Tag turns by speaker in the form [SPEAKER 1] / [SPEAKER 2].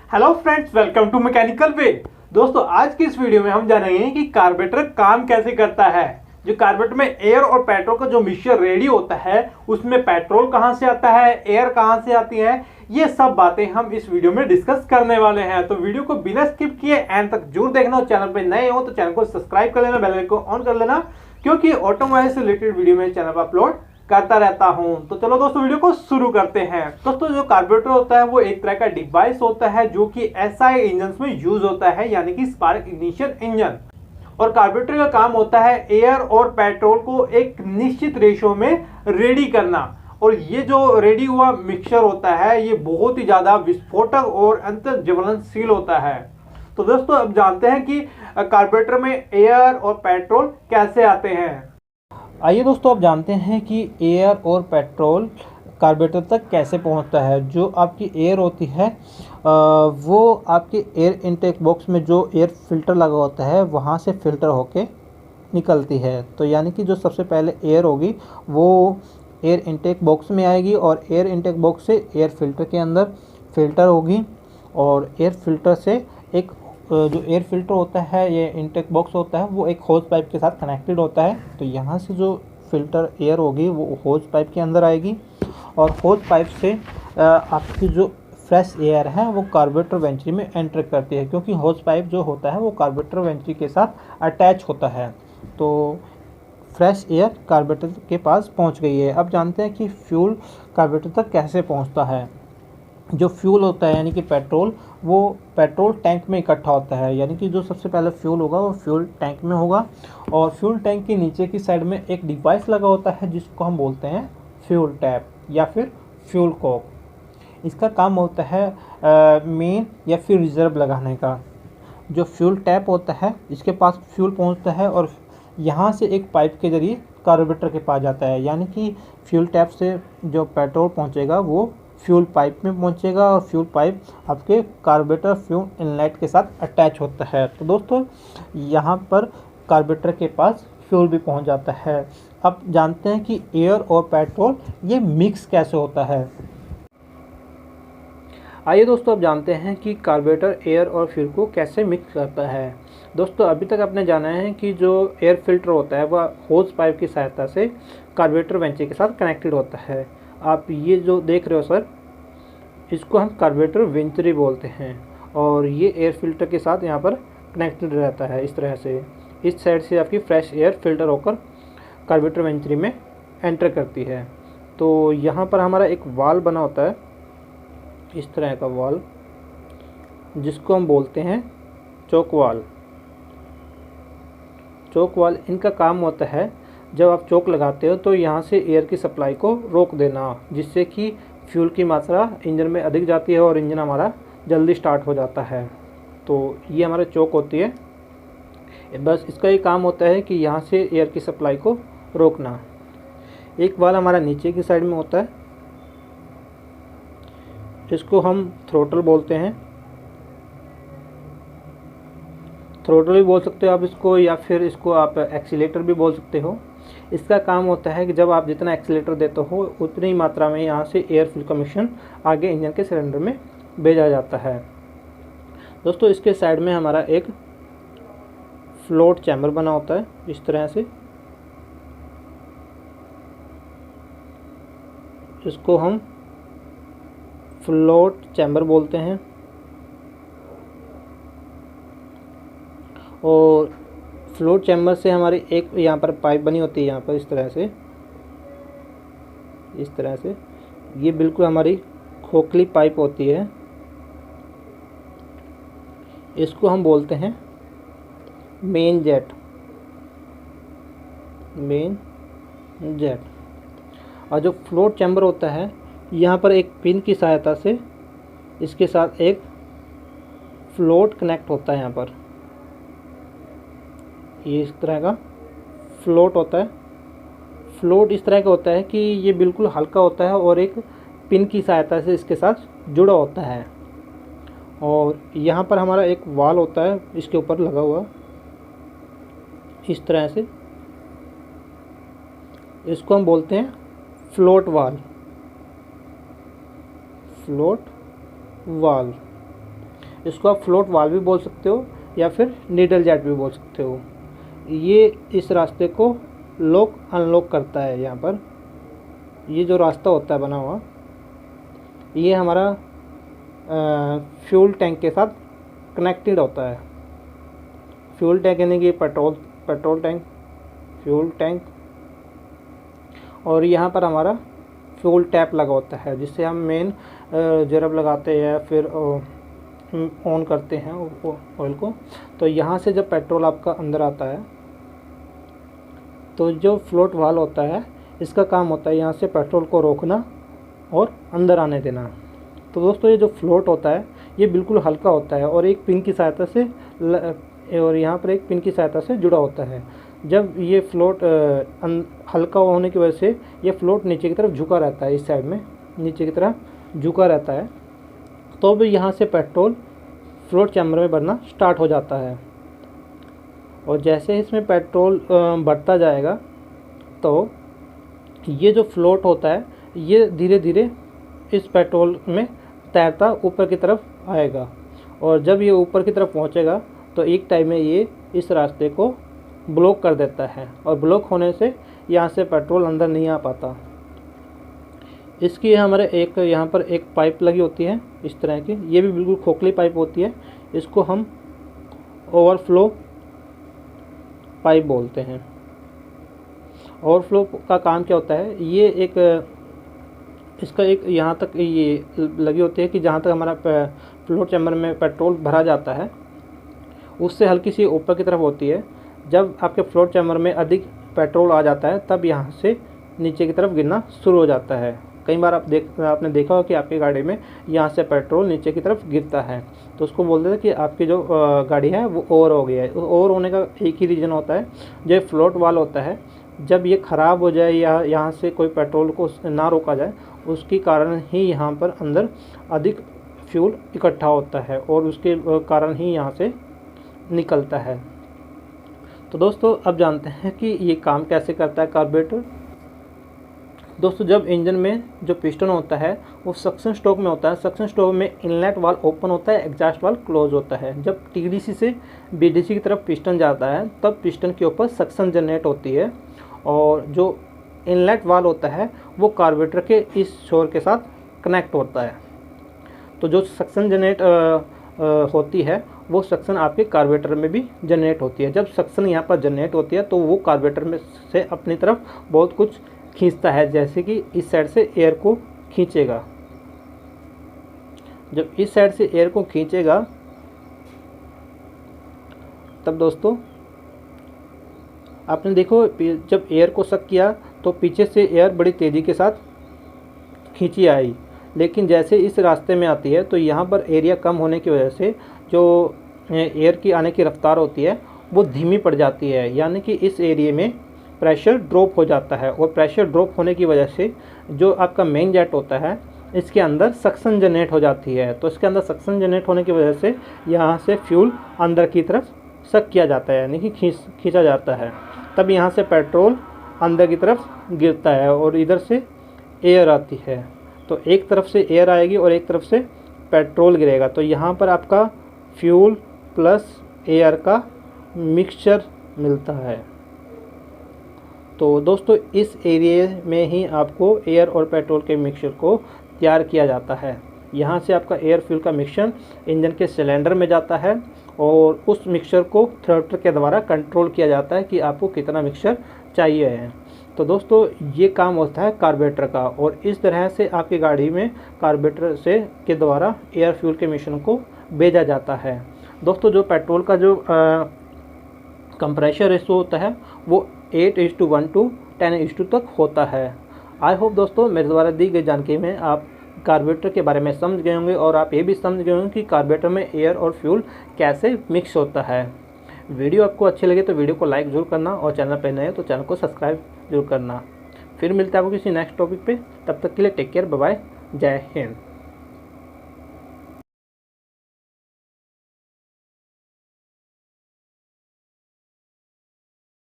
[SPEAKER 1] Hello friends, welcome to Mechanical Way. दोस्तों, आज की इस वीडियो में हम जानेंगे कि कार्बोरेटर काम कैसे करता है। जो कार्बोरेटर में एयर और पेट्रोल का जो मिक्सचर रेडी होता है, उसमें पेट्रोल कहां से आता है, एयर कहां से आती है, ये सब बातें हम इस वीडियो में डिस्कस करने वाले हैं। तो वीडियो को बिना स्किप किए एंड तक जरूर देखना। और चैनल पे नए हो तो चैनल को सब्सक्राइब कर लेना, बेल आइकन को ऑन कर लेना, क्योंकि ऑटोमोबाइल से रिलेटेड वीडियो में चैनल पर अपलोड करता रहता हूं। तो चलो दोस्तों, वीडियो को शुरू करते हैं। दोस्तों, जो कार्बोरेटर होता है वो एक तरह का डिवाइस होता है जो कि एसआई इंजन में यूज होता है, यानी कि स्पार्क इग्निशन इंजन। और कार्बोरेटर का काम होता है एयर और पेट्रोल को एक निश्चित रेशो में रेडी करना। और ये जो रेडी हुआ मिक्सचर होता है ये बहुत ही ज्यादा विस्फोटक और अंतर ज्वलनशील होता है। तो दोस्तों, अब जानते हैं कि कार्बोरेटर में एयर और पेट्रोल कैसे आते हैं। आइए दोस्तों, अब जानते हैं कि एयर और पेट्रोल कार्बोरेटर तक कैसे पहुंचता है। जो आपकी एयर होती है वो आपके एयर इनटेक बॉक्स में जो एयर फिल्टर लगा होता है वहां से फिल्टर होके निकलती है। तो यानी कि जो सबसे पहले एयर होगी वो एयर इनटेक बॉक्स में आएगी और एयर इनटेक बॉक्स से एयर फिल्टर के अंदर फिल्टर होगी। और एयर फिल्टर से एक जो एयर फिल्टर होता है, ये इनटेक बॉक्स होता है, वो एक होज पाइप के साथ कनेक्टेड होता है। तो यहाँ से जो फिल्टर एयर होगी वो होज पाइप के अंदर आएगी और होज पाइप से आपकी जो फ्रेश एयर है वो कार्बोरेटर वेंचुरी में एंटर करती है, क्योंकि होज पाइप जो होता है वो कार्बोरेटर वेंचुरी के साथ अटैच होता है। तो फ्रेश एयर कार्बोरेटर के पास पहुंच गई है। अब जानते हैं कि फ्यूल कार्बोरेटर तक कैसे पहुंचता है। जो फ्यूल होता है यानी कि पेट्रोल, वो पेट्रोल टैंक में इकट्ठा होता है। यानी कि जो सबसे पहले फ्यूल होगा वो फ्यूल टैंक में होगा और फ्यूल टैंक के नीचे की साइड में एक डिवाइस लगा होता है जिसको हम बोलते हैं फ्यूल टैप या फिर फ्यूल कॉक। इसका काम होता है मेन या फिर रिजर्व लगाने का। जो फ्यूल टैप होता है इसके पास फ्यूल पहुंचता है और यहाँ से एक पाइप के जरिए कार्बोरेटर के पास जाता है। यानी कि फ्यूल टैप से जो पेट्रोल पहुँचेगा वो फ्यूल पाइप में पहुंचेगा और फ्यूल पाइप आपके कार्बोरेटर फ्यूल इनलेट के साथ अटैच होता है। तो दोस्तों, यहाँ पर कार्बोरेटर के पास फ्यूल भी पहुंच जाता है। अब जानते हैं कि एयर और पेट्रोल ये मिक्स कैसे होता है। आइए दोस्तों, अब जानते हैं कि कार्बोरेटर एयर और फ्यूल को कैसे मिक्स करता है। दोस्तों, अभी तक आपने जाना है कि जो एयर फिल्टर होता है वह होज पाइप की सहायता से कार्बोरेटर वेंचर के साथ कनेक्टेड होता है। आप ये जो देख रहे हो सर, इसको हम कार्बोरेटर वेंचुरी बोलते हैं और ये एयर फिल्टर के साथ यहाँ पर कनेक्टेड रहता है। इस तरह से इस साइड से आपकी फ्रेश एयर फिल्टर होकर कार्बोरेटर वेंचुरी में एंटर करती है। तो यहाँ पर हमारा एक वाल्व बना होता है, इस तरह का वाल्व, जिसको हम बोलते हैं चोक वाल्व। चोक वाल्व इनका काम होता है, जब आप चोक लगाते हो तो यहाँ से एयर की सप्लाई को रोक देना, जिससे कि फ्यूल की मात्रा इंजन में अधिक जाती है और इंजन हमारा जल्दी स्टार्ट हो जाता है। तो ये हमारा चोक होती है। बस इसका ये काम होता है कि यहाँ से एयर की सप्लाई को रोकना। एक वाल्व हमारा नीचे की साइड में होता है, इसको हम थ्रोटल बोलते हैं। थ्रोटल भी बोल सकते हो आप इसको, या फिर इसको आप एक्सीलेटर भी बोल सकते हो। इसका काम होता है कि जब आप जितना एक्सीलेटर देते हो उतनी मात्रा में यहाँ से एयर फ्यूल का मिश्रण आगे इंजन के सिलेंडर में भेजा जाता है। दोस्तों, इसके साइड में हमारा एक फ्लोट चैम्बर बना होता है, इस तरह से। इसको हम फ्लोट चैम्बर बोलते हैं। और फ्लोट चैम्बर से हमारी एक यहाँ पर पाइप बनी होती है, यहाँ पर इस तरह से, इस तरह से। ये बिल्कुल हमारी खोखली पाइप होती है, इसको हम बोलते हैं मेन जेट, मेन जेट। और जो फ्लोट चैम्बर होता है, यहाँ पर एक पिन की सहायता से इसके साथ एक फ्लोट कनेक्ट होता है। यहाँ पर ये इस तरह का फ्लोट होता है। फ्लोट इस तरह का होता है कि ये बिल्कुल हल्का होता है और एक पिन की सहायता से इसके साथ जुड़ा होता है। और यहाँ पर हमारा एक वाल होता है इसके ऊपर लगा हुआ, इस तरह से। इसको हम बोलते हैं फ्लोट वाल, फ्लोट वाल।
[SPEAKER 2] इसको आप फ्लोट वाल्व भी बोल सकते हो या फिर नीडल जेट भी बोल सकते हो। ये इस रास्ते को लॉक अनलॉक करता है। यहाँ पर ये जो रास्ता होता है बना हुआ, ये हमारा फ्यूल टैंक के साथ कनेक्टेड होता है। फ्यूल टैंक यानी कि पेट्रोल टैंक, फ्यूल टैंक, और यहाँ पर हमारा फ्यूल टैप लगा होता है जिससे हम मेन जरब लगाते हैं या फिर ऑन करते हैं ऑयल को। तो यहाँ से जब पेट्रोल आपका अंदर आता है तो जो फ्लोट वाल्व होता है इसका काम होता है यहाँ से पेट्रोल को रोकना और अंदर आने देना। तो दोस्तों ये जो फ्लोट होता है ये बिल्कुल हल्का होता है और एक पिन की सहायता से और यहाँ पर एक पिन की सहायता से जुड़ा होता है। जब ये फ्लोट हल्का होने की वजह से ये फ्लोट नीचे की तरफ झुका रहता है, इस साइड में नीचे की तरफ झुका रहता है। तो अब यहाँ से पेट्रोल फ्लोट चैम्बर में भरना स्टार्ट हो जाता है और जैसे इसमें पेट्रोल बढ़ता जाएगा तो ये जो फ्लोट होता है ये धीरे धीरे इस पेट्रोल में तैरता ऊपर की तरफ आएगा और जब ये ऊपर की तरफ पहुँचेगा तो एक टाइम में ये इस रास्ते को ब्लॉक कर देता है और ब्लॉक होने से यहाँ से पेट्रोल अंदर नहीं आ पाता। इसकी हमारे एक यहाँ पर एक पाइप लगी होती है इस तरह की, ये भी बिल्कुल खोखली पाइप होती है। इसको हम ओवरफ्लो पाइप बोलते हैं। ओवरफ्लो का काम क्या होता है, ये एक इसका एक यहाँ तक ये लगी होती है कि जहाँ तक हमारा फ्लोट चैम्बर में पेट्रोल भरा जाता है उससे हल्की सी ऊपर की तरफ होती है। जब आपके फ्लोट चैम्बर में अधिक पेट्रोल आ जाता है तब यहाँ से नीचे की तरफ गिरना शुरू हो जाता है। कई बार आपने देखा होगा कि आपकी गाड़ी में यहाँ से पेट्रोल नीचे की तरफ गिरता है तो उसको बोलते हैं कि आपकी जो गाड़ी है वो ओवर हो गई है। ओवर होने का एक ही रीज़न होता है, जो फ्लोट वाल्व होता है जब ये ख़राब हो जाए या यहाँ से कोई पेट्रोल को ना रोका जाए उसके कारण ही यहाँ पर अंदर अधिक फ्यूल इकट्ठा होता है और उसके कारण ही यहाँ से निकलता है। तो दोस्तों अब जानते हैं कि ये काम कैसे करता है कार्बोरेटर। दोस्तों जब इंजन में जो पिस्टन होता है वो सक्शन स्ट्रोक में होता है। सक्शन स्ट्रोक में इनलेट वाल्व ओपन होता है, एग्जॉस्ट वाल्व क्लोज होता है। जब टीडीसी से बीडीसी की तरफ पिस्टन जाता है तब पिस्टन के ऊपर सक्शन जनरेट होती है और जो इनलेट वाल्व होता है वो कार्बोरेटर के इस छोर के साथ कनेक्ट होता है। तो जो सक्शन जनरेट होती है वो सक्शन आपके कार्बोरेटर में भी जनरेट होती है। जब सक्शन यहाँ पर जनरेट होती है तो वो कार्बोरेटर में से अपनी तरफ बहुत कुछ खींचता है, जैसे कि इस साइड से एयर को खींचेगा। जब इस साइड से एयर को खींचेगा तब दोस्तों आपने देखो जब एयर को सक किया तो पीछे से एयर बड़ी तेज़ी के साथ खींची आई, लेकिन जैसे इस रास्ते में आती है तो यहाँ पर एरिया कम होने की वजह से जो एयर की आने की रफ्तार होती है वो धीमी पड़ जाती है, यानी कि इस एरिया में प्रेशर ड्रॉप हो जाता है और प्रेशर ड्रॉप होने की वजह से जो आपका मेन जेट होता है इसके अंदर सक्शन जनरेट हो जाती है। तो इसके अंदर सक्शन जनरेट होने की वजह से यहाँ से फ्यूल अंदर की तरफ सक किया जाता है, यानी कि खींचा जाता है। तब यहाँ से पेट्रोल अंदर की तरफ गिरता है और इधर से एयर आती है। तो एक तरफ से एयर आएगी और एक तरफ से पेट्रोल गिरेगा। तो यहाँ पर आपका फ्यूल प्लस एयर का मिक्सचर मिलता है। तो दोस्तों इस एरिया में ही आपको एयर और पेट्रोल के मिक्सचर को तैयार किया जाता है। यहाँ से आपका एयर फ्यूल का मिक्सचर इंजन के सिलेंडर में जाता है और उस मिक्सचर को थ्रॉटल के द्वारा कंट्रोल किया जाता है कि आपको कितना मिक्सचर चाहिए है। तो दोस्तों ये काम होता है कार्बोरेटर का और इस तरह से आपकी गाड़ी में कार्बोरेटर से के द्वारा एयर फ्यूल के मिश्रण को भेजा जाता है। दोस्तों जो पेट्रोल का जो कंप्रेशर रेशो होता है वो 8:1 to 10:2 तक होता है। आई होप दोस्तों मेरे द्वारा दी गई जानकारी में आप कार्बोरेटर के बारे में समझ गए होंगे और आप ये भी समझ गए होंगे कि कार्बोरेटर में एयर और फ्यूल कैसे मिक्स होता है। वीडियो आपको अच्छी लगे तो वीडियो को लाइक जरूर करना और चैनल पर नए हो तो चैनल को सब्सक्राइब जरूर करना। फिर मिलते हैं आपको किसी नेक्स्ट टॉपिक पे, तब तक के लिए टेक केयर, बाय बाय, जय हिंद।